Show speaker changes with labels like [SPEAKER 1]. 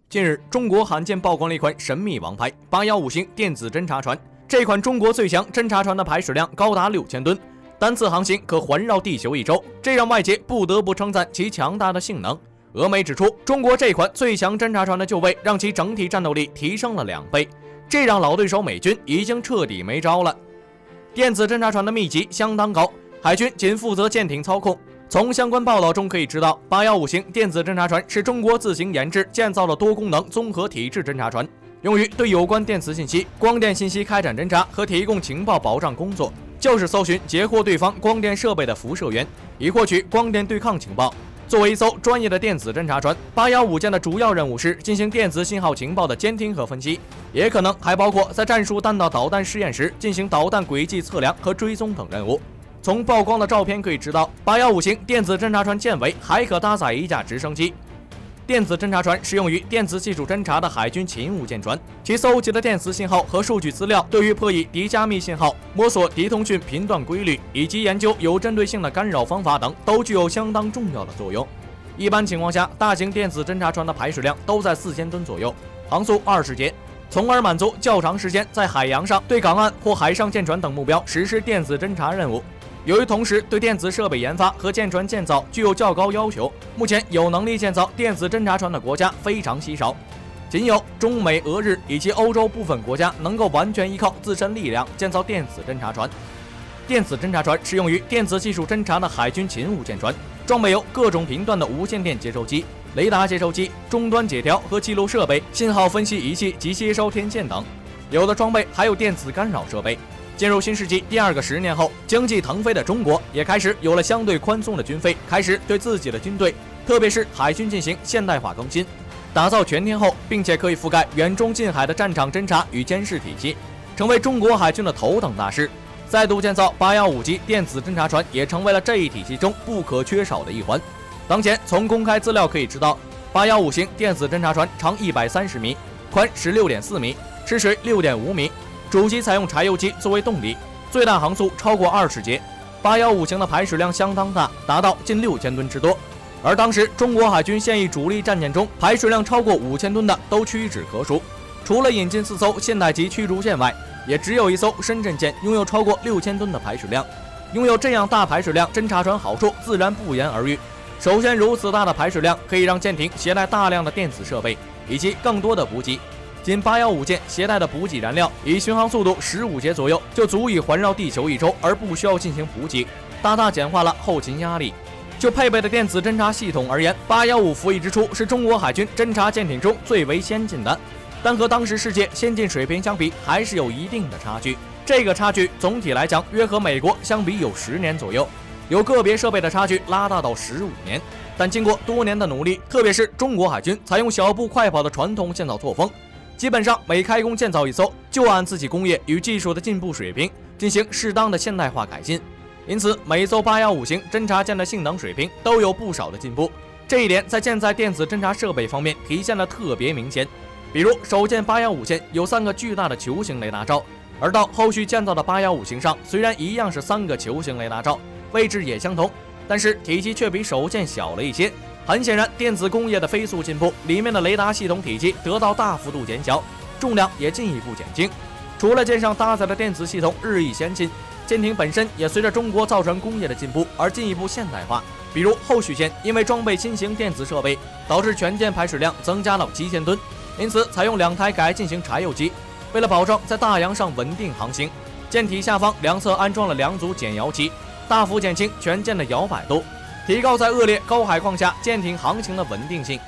[SPEAKER 1] 近日，中国罕见曝光了一款神秘王牌815型电子侦察船。这款中国最强侦察船的排水量高达6000吨，单次航行可环绕地球1周，这让外界不得不称赞其强大的性能。俄媒指出，中国这款最强侦察船的就位让其整体战斗力提升了2倍，这让老对手美军已经彻底没招了。电子侦察船的密集相当高，海军仅负责舰艇操控。从相关报道中可以知道，815型电子侦察船是中国自行研制建造的多功能综合体制侦察船，用于对有关电磁信息、光电信息开展侦察和提供情报保障工作，就是搜寻截获对方光电设备的辐射源，以获取光电对抗情报。作为一艘专业的电子侦察船，815舰的主要任务是进行电子信号情报的监听和分析，也可能还包括在战术弹道导弹试验时进行导弹轨迹测量和追踪等任务。从曝光的照片可以知道，815型电子侦察船舰尾还可搭载一架直升机。电子侦察船适用于电子技术侦察的海军勤务舰船，其搜集的电磁信号和数据资料对于破译敌加密信号、摸索敌通讯频段规律以及研究有针对性的干扰方法等都具有相当重要的作用。一般情况下，大型电子侦察船的排水量都在4000吨左右，航速20节，从而满足较长时间在海洋上对港岸或海上舰船等目标实施电子侦察任务。由于同时对电子设备研发和舰船建造具有较高要求，目前有能力建造电子侦察船的国家非常稀少，仅有中美俄日以及欧洲部分国家能够完全依靠自身力量建造电子侦察船。电子侦察船适用于电子技术侦察的海军勤务舰船，装备有各种频段的无线电接收机、雷达接收机、终端解调和记录设备、信号分析仪器及接收天线等，有的装备还有电子干扰设备。进入新世纪第2个10年后，经济腾飞的中国也开始有了相对宽松的军费，开始对自己的军队，特别是海军进行现代化更新，打造全天候并且可以覆盖远中近海的战场侦察与监视体系，成为中国海军的头等大事。再度建造815级电子侦察船也成为了这一体系中不可缺少的一环。当前从公开资料可以知道，815型电子侦察船长130米，宽16.4米，吃水6.5米。主机采用柴油机作为动力，最大航速超过20节。815型的排水量相当大，达到近6000吨之多。而当时中国海军现役主力战舰中，排水量超过5000吨的都屈指可数。除了引进4艘现代级驱逐舰外，也只有1艘深圳舰拥有超过6000吨的排水量。拥有这样大排水量，侦察船好处自然不言而喻。首先，如此大的排水量可以让舰艇携带大量的电子设备以及更多的补给。仅815舰携带的补给燃料以巡航速度15节左右就足以环绕地球1周，而不需要进行补给，大大简化了后勤压力。就配备的电子侦察系统而言，815服役之初是中国海军侦察舰艇中最为先进的，但和当时世界先进水平相比，还是有一定的差距。这个差距总体来讲约和美国相比有10年左右，有个别设备的差距拉大到15年。但经过多年的努力，特别是中国海军采用小步快跑的传统建造作风，基本上每开工建造1艘，就按自己工业与技术的进步水平进行适当的现代化改进。因此，每艘815型侦察舰的性能水平都有不少的进步。这一点在舰载电子侦察设备方面体现得特别明显。比如，首舰815舰有3个巨大的球形雷达罩，而到后续建造的815型上，虽然一样是3个球形雷达罩，位置也相同，但是体积却比首舰小了一些。很显然，电子工业的飞速进步，里面的雷达系统体积得到大幅度减小，重量也进一步减轻。除了舰上搭载的电子系统日益先进，舰艇本身也随着中国造船工业的进步而进一步现代化。比如后续舰因为装备新型电子设备，导致全舰排水量增加到7000吨，因此采用2台改进型柴油机。为了保证在大洋上稳定航行，舰体下方2侧安装了2组减摇器，大幅减轻全舰的摇摆度，提高在恶劣高海况下舰艇航行的稳定性。